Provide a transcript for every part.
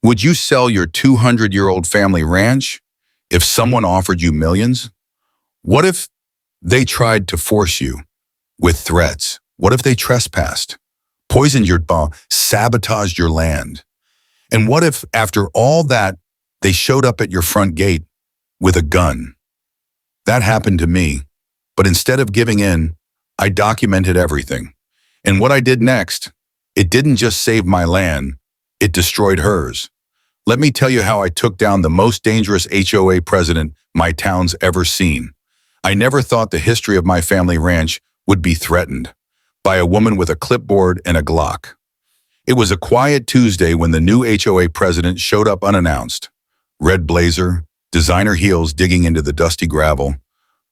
Would you sell your 200-year-old family ranch if someone offered you millions? What if they tried to force you with threats? What if they trespassed, poisoned your bone, sabotaged your land? And what if, after all that, they showed up at your front gate with a gun? That happened to me, but instead of giving in, I documented everything. And what I did next, it didn't just save my land, it destroyed hers. Let me tell you how I took down the most dangerous HOA president my town's ever seen. I never thought the history of my family ranch would be threatened by a woman with a clipboard and a Glock. It was a quiet Tuesday when the new HOA president showed up unannounced. Red blazer, designer heels digging into the dusty gravel,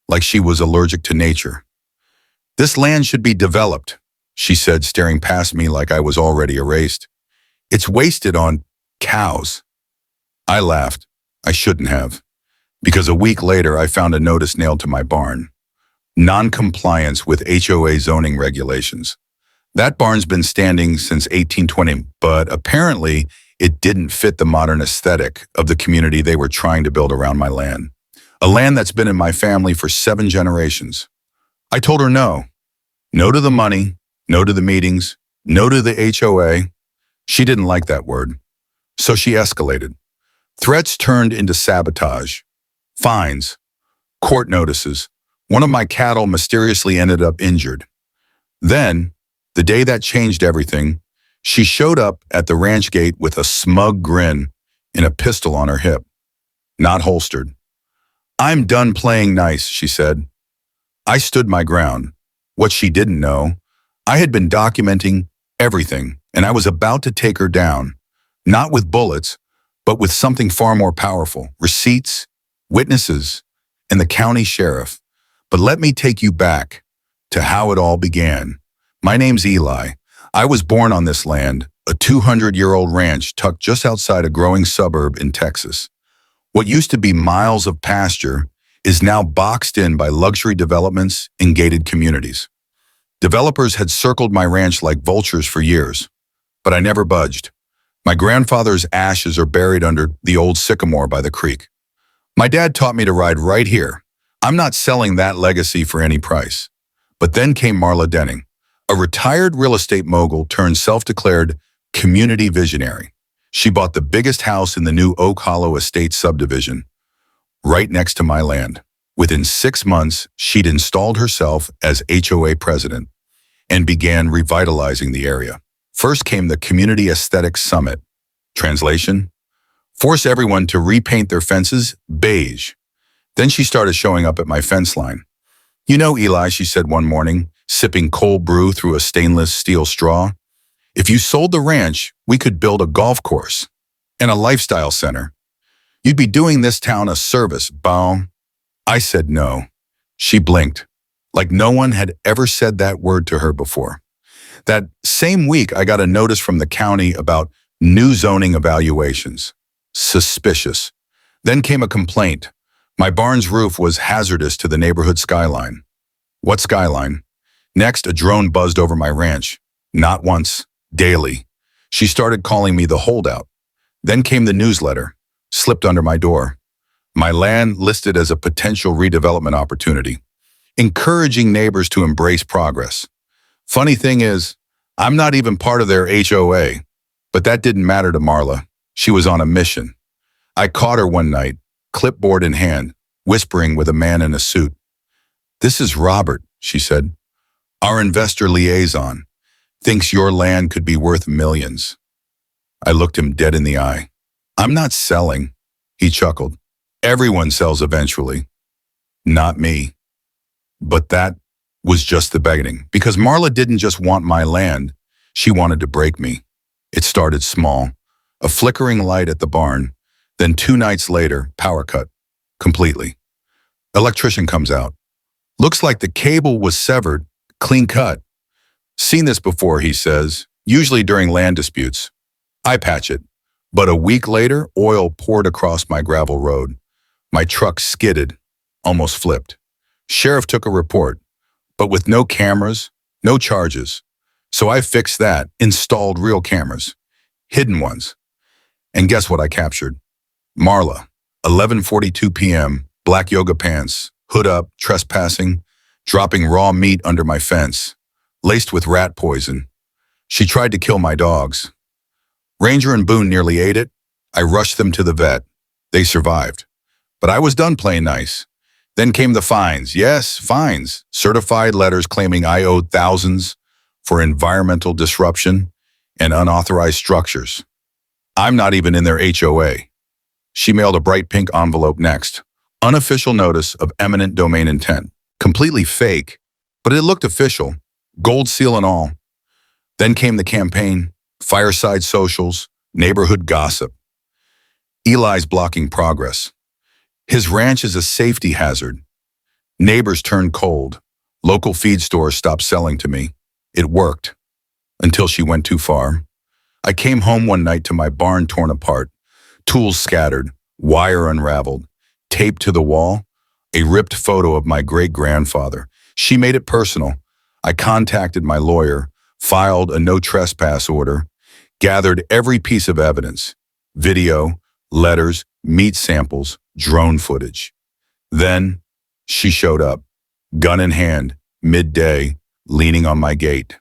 like she was allergic to nature. "This land should be developed," she said, staring past me like I was already erased. "It's wasted on cows." I laughed. I shouldn't have, because a week later I found a notice nailed to my barn. Non-compliance with HOA zoning regulations. That barn's been standing since 1820, but apparently it didn't fit the modern aesthetic of the community they were trying to build around my land. A land that's been in my family for 7 generations. I told her no. No to the money, no to the meetings, no to the HOA. She didn't like that word. So she escalated. Threats turned into sabotage. Fines. Court notices. One of my cattle mysteriously ended up injured. Then, the day that changed everything, she showed up at the ranch gate with a smug grin and a pistol on her hip. Not holstered. "I'm done playing nice," she said. I stood my ground. What she didn't know, I had been documenting everything, and I was about to take her down, not with bullets, but with something far more powerful: receipts, witnesses, and the county sheriff. But let me take you back to how it all began. My name's Eli. I was born on this land, a 200-year-old ranch tucked just outside a growing suburb in Texas. What used to be miles of pasture is now boxed in by luxury developments and gated communities. Developers had circled my ranch like vultures for years, but I never budged. My grandfather's ashes are buried under the old sycamore by the creek. My dad taught me to ride right here. I'm not selling that legacy for any price. But then came Marla Denning, a retired real estate mogul turned self-declared community visionary. She bought the biggest house in the new Oak Hollow Estate subdivision, right next to my land. Within 6 months, she'd installed herself as HOA president and began revitalizing the area. First came the Community Aesthetics Summit. Translation: force everyone to repaint their fences beige. Then she started showing up at my fence line. "You know, Eli," she said one morning, sipping cold brew through a stainless steel straw, "if you sold the ranch, we could build a golf course and a lifestyle center. You'd be doing this town a service, boom." I said no. She blinked, like no one had ever said that word to her before. That same week, I got a notice from the county about new zoning evaluations. Suspicious. Then came a complaint. My barn's roof was hazardous to the neighborhood skyline. What skyline? Next, a drone buzzed over my ranch. Not once, daily. She started calling me the holdout. Then came the newsletter, slipped under my door. My land listed as a potential redevelopment opportunity, encouraging neighbors to embrace progress. Funny thing is, I'm not even part of their HOA, but that didn't matter to Marla. She was on a mission. I caught her one night, clipboard in hand, whispering with a man in a suit. "This is Robert," she said. "Our investor liaison thinks your land could be worth millions." I looked him dead in the eye. "I'm not selling," he chuckled. "Everyone sells eventually. Not me." But that was just the beginning, because Marla didn't just want my land, she wanted to break me. It started small, a flickering light at the barn, then 2 nights later, power cut, completely. Electrician comes out. "Looks like the cable was severed, clean cut." "Seen this before," he says, "usually during land disputes." I patch it, but a week later, oil poured across my gravel road. My truck skidded, almost flipped. Sheriff took a report, but with no cameras, no charges. So I fixed that, installed real cameras, hidden ones. And guess what I captured? Marla, 11:42 p.m., black yoga pants, hood up, trespassing, dropping raw meat under my fence, laced with rat poison. She tried to kill my dogs. Ranger and Boone nearly ate it. I rushed them to the vet. They survived. But I was done playing nice. Then came the fines. Yes, fines. Certified letters claiming I owed thousands for environmental disruption and unauthorized structures. I'm not even in their HOA. She mailed a bright pink envelope next. Unofficial notice of eminent domain intent. Completely fake, but it looked official. Gold seal and all. Then came the campaign, fireside socials, neighborhood gossip. Eli's blocking progress. His ranch is a safety hazard. Neighbors turned cold. Local feed stores stopped selling to me. It worked. Until she went too far. I came home one night to my barn torn apart, tools scattered, wire unraveled, taped to the wall, a ripped photo of my great-grandfather. She made it personal. I contacted my lawyer, filed a no trespass order, gathered every piece of evidence, video, letters, meat samples, drone footage. Then she showed up, gun in hand, midday, leaning on my gate.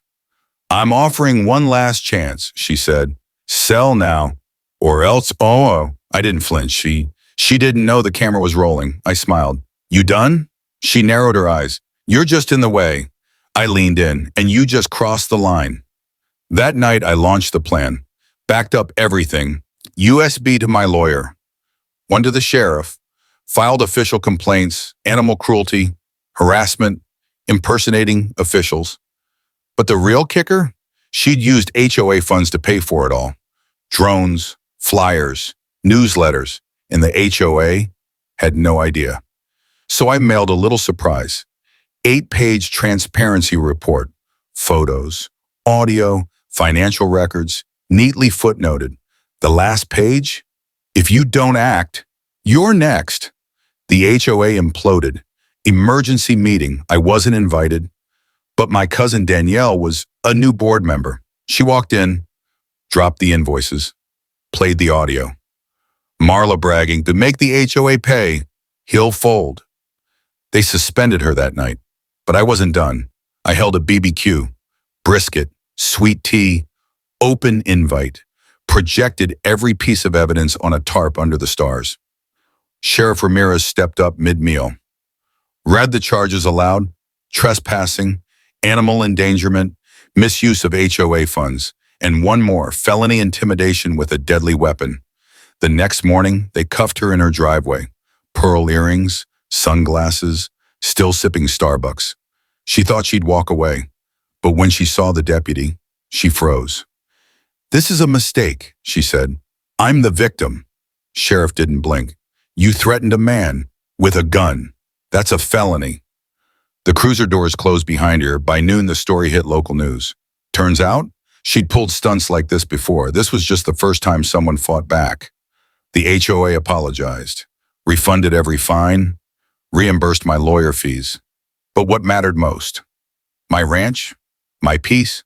I'm offering one last chance, she said. Sell now, or else, oh, I didn't flinch. She didn't know the camera was rolling. I smiled. You done? She narrowed her eyes. You're just in the way. I leaned in, and you just crossed the line. That night, I launched the plan, backed up everything, USB to my lawyer, one to the sheriff, filed official complaints, animal cruelty, harassment, impersonating officials. But the real kicker? She'd used HOA funds to pay for it all. Drones, flyers, newsletters, and the HOA had no idea. So I mailed a little surprise. 8-page transparency report, photos, audio, financial records, neatly footnoted. The last page? If you don't act, you're next. The HOA imploded. Emergency meeting. I wasn't invited. But my cousin Danielle was a new board member. She walked in, dropped the invoices, played the audio. Marla bragging, to make the HOA pay, he'll fold. They suspended her that night, but I wasn't done. I held a BBQ, brisket, sweet tea, open invite, projected every piece of evidence on a tarp under the stars. Sheriff Ramirez stepped up mid-meal, read the charges aloud: trespassing, animal endangerment, misuse of HOA funds, and one more, felony intimidation with a deadly weapon. The next morning, they cuffed her in her driveway. Pearl earrings, sunglasses, still sipping Starbucks. She thought she'd walk away, but when she saw the deputy, she froze. This is a mistake, she said. I'm the victim. Sheriff didn't blink. You threatened a man with a gun. That's a felony. The cruiser doors closed behind her. By noon, the story hit local news. Turns out, she'd pulled stunts like this before. This was just the first time someone fought back. The HOA apologized, refunded every fine, reimbursed my lawyer fees. But what mattered most? My ranch, my peace,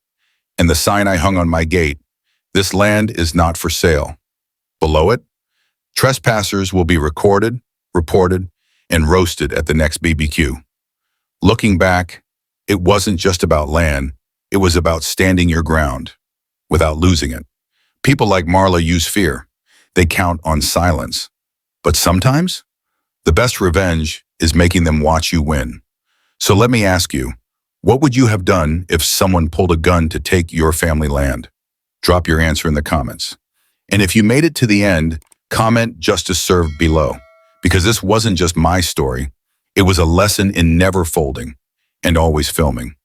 and the sign I hung on my gate. This land is not for sale. Below it, trespassers will be recorded, reported, and roasted at the next BBQ. Looking back, it wasn't just about land, it was about standing your ground without losing it. People like Marla use fear. They count on silence. But sometimes, the best revenge is making them watch you win. So let me ask you, what would you have done if someone pulled a gun to take your family land? Drop your answer in the comments. And if you made it to the end, comment "Justice served" below, because this wasn't just my story. It was a lesson in never folding and always filming.